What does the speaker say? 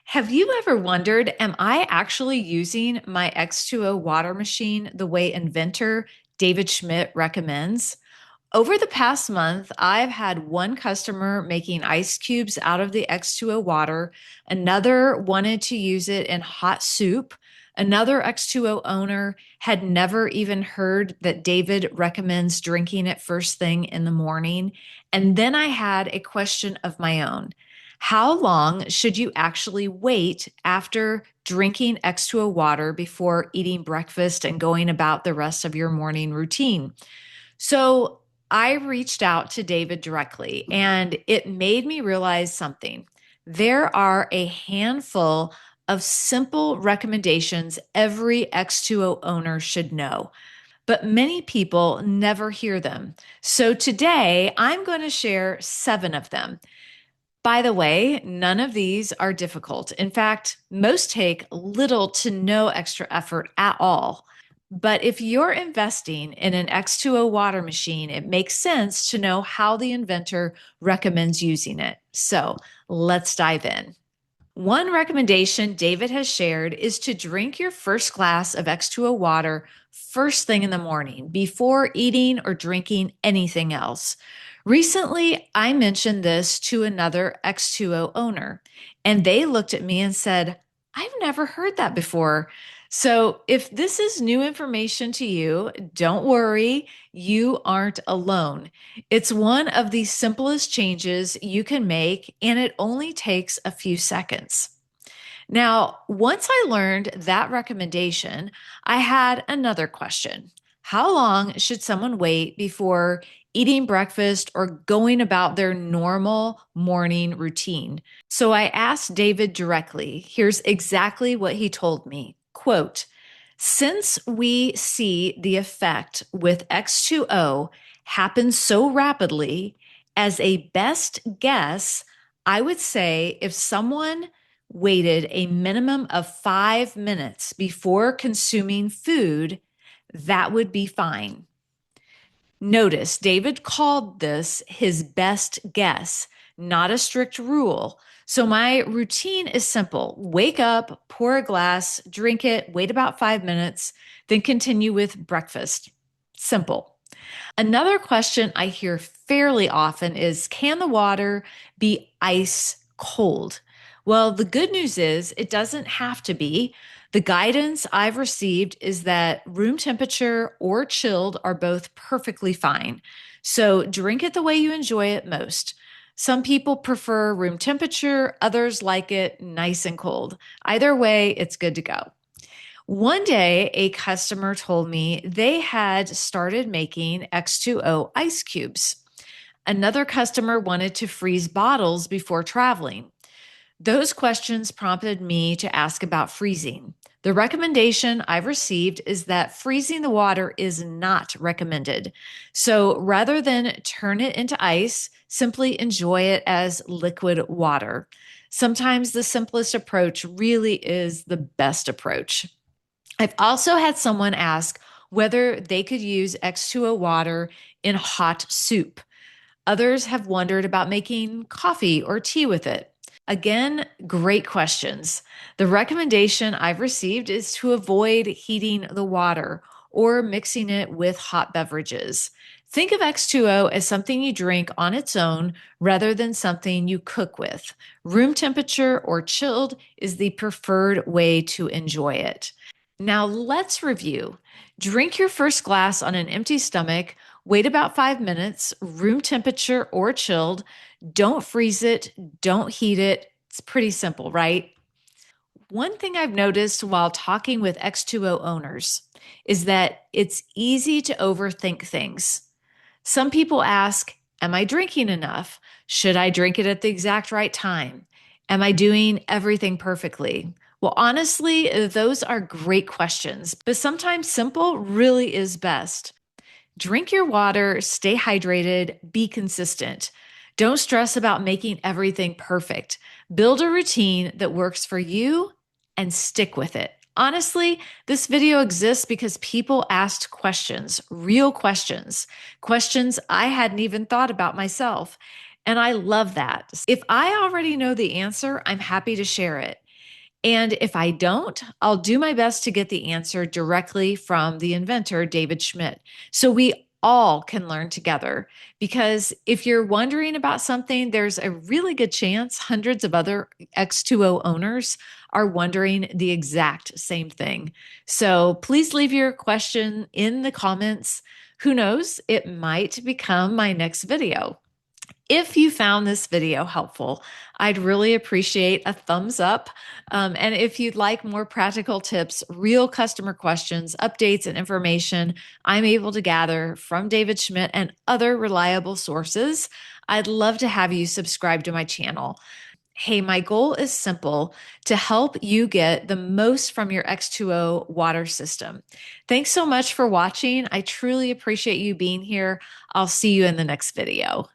Have you ever wondered, am I actually using my X2O water machine the way inventor David Schmidt recommends? Over the past month, I've had one customer making ice cubes out of the X2O water, another wanted to use it in hot soup, another X2O owner had never even heard that David recommends drinking it first thing in the morning, and then I had a question of my own. How long should you actually wait after drinking X2O water before eating breakfast and going about the rest of your morning routine? So I reached out to David directly, and it made me realize something. There are a handful of simple recommendations every X2O owner should know, but many people never hear them. So today I'm going to share 7 of them. By the way, none of these are difficult. In fact, most take little to no extra effort at all. But if you're investing in an X2O water machine, it makes sense to know how the inventor recommends using it. So let's dive in. One recommendation David has shared is to drink your first glass of X2O water first thing in the morning before eating or drinking anything else. Recently, I mentioned this to another X2O owner, and they looked at me and said, I've never heard that before. So, if this is new information to you, don't worry, you aren't alone. It's one of the simplest changes you can make, and it only takes a few seconds. Now, once I learned that recommendation, I had another question. How long should someone wait before eating breakfast or going about their normal morning routine? So I asked David directly. Here's exactly what he told me. Quote, since we see the effect with X2O happen so rapidly, as a best guess, I would say if someone waited a minimum of 5 minutes before consuming food, that would be fine. Notice David called this his best guess, not a strict rule. So my routine is simple. Wake up, pour a glass, drink it, wait about 5 minutes, then continue with breakfast. Simple. Another question I hear fairly often is, can the water be ice cold? Well, the good news is it doesn't have to be. The guidance I've received is that room temperature or chilled are both perfectly fine. So drink it the way you enjoy it most. Some people prefer room temperature, others like it nice and cold. Either way, it's good to go. One day, a customer told me they had started making X2O ice cubes. Another customer wanted to freeze bottles before traveling. Those questions prompted me to ask about freezing. The recommendation I've received is that freezing the water is not recommended. So rather than turn it into ice, simply enjoy it as liquid water. Sometimes the simplest approach really is the best approach. I've also had someone ask whether they could use X2O water in hot soup. Others have wondered about making coffee or tea with it. Again, great questions. The recommendation I've received is to avoid heating the water or mixing it with hot beverages. Think of X2O as something you drink on its own rather than something you cook with. Room temperature or chilled is the preferred way to enjoy it. Now let's review. Drink your first glass on an empty stomach. Wait about 5 minutes, room temperature or chilled. Don't freeze it. Don't heat it. It's pretty simple, right? One thing I've noticed while talking with X2O owners is that it's easy to overthink things. Some people ask, am I drinking enough? Should I drink it at the exact right time? Am I doing everything perfectly? Well, honestly, those are great questions, but sometimes simple really is best. Drink your water, stay hydrated, be consistent. Don't stress about making everything perfect. Build a routine that works for you and stick with it. Honestly, this video exists because people asked questions, real questions, questions I hadn't even thought about myself. And I love that. If I already know the answer, I'm happy to share it. And if I don't, I'll do my best to get the answer directly from the inventor, David Schmidt. So we all can learn together. Because if you're wondering about something, there's a really good chance hundreds of other X2O owners are wondering the exact same thing. So please leave your question in the comments. Who knows? It might become my next video. If you found this video helpful, I'd really appreciate a thumbs up. And if you'd like more practical tips, real customer questions, updates, and information I'm able to gather from David Schmidt and other reliable sources, I'd love to have you subscribe to my channel. Hey, my goal is simple: to help you get the most from your X2O water system. Thanks so much for watching. I truly appreciate you being here. I'll see you in the next video.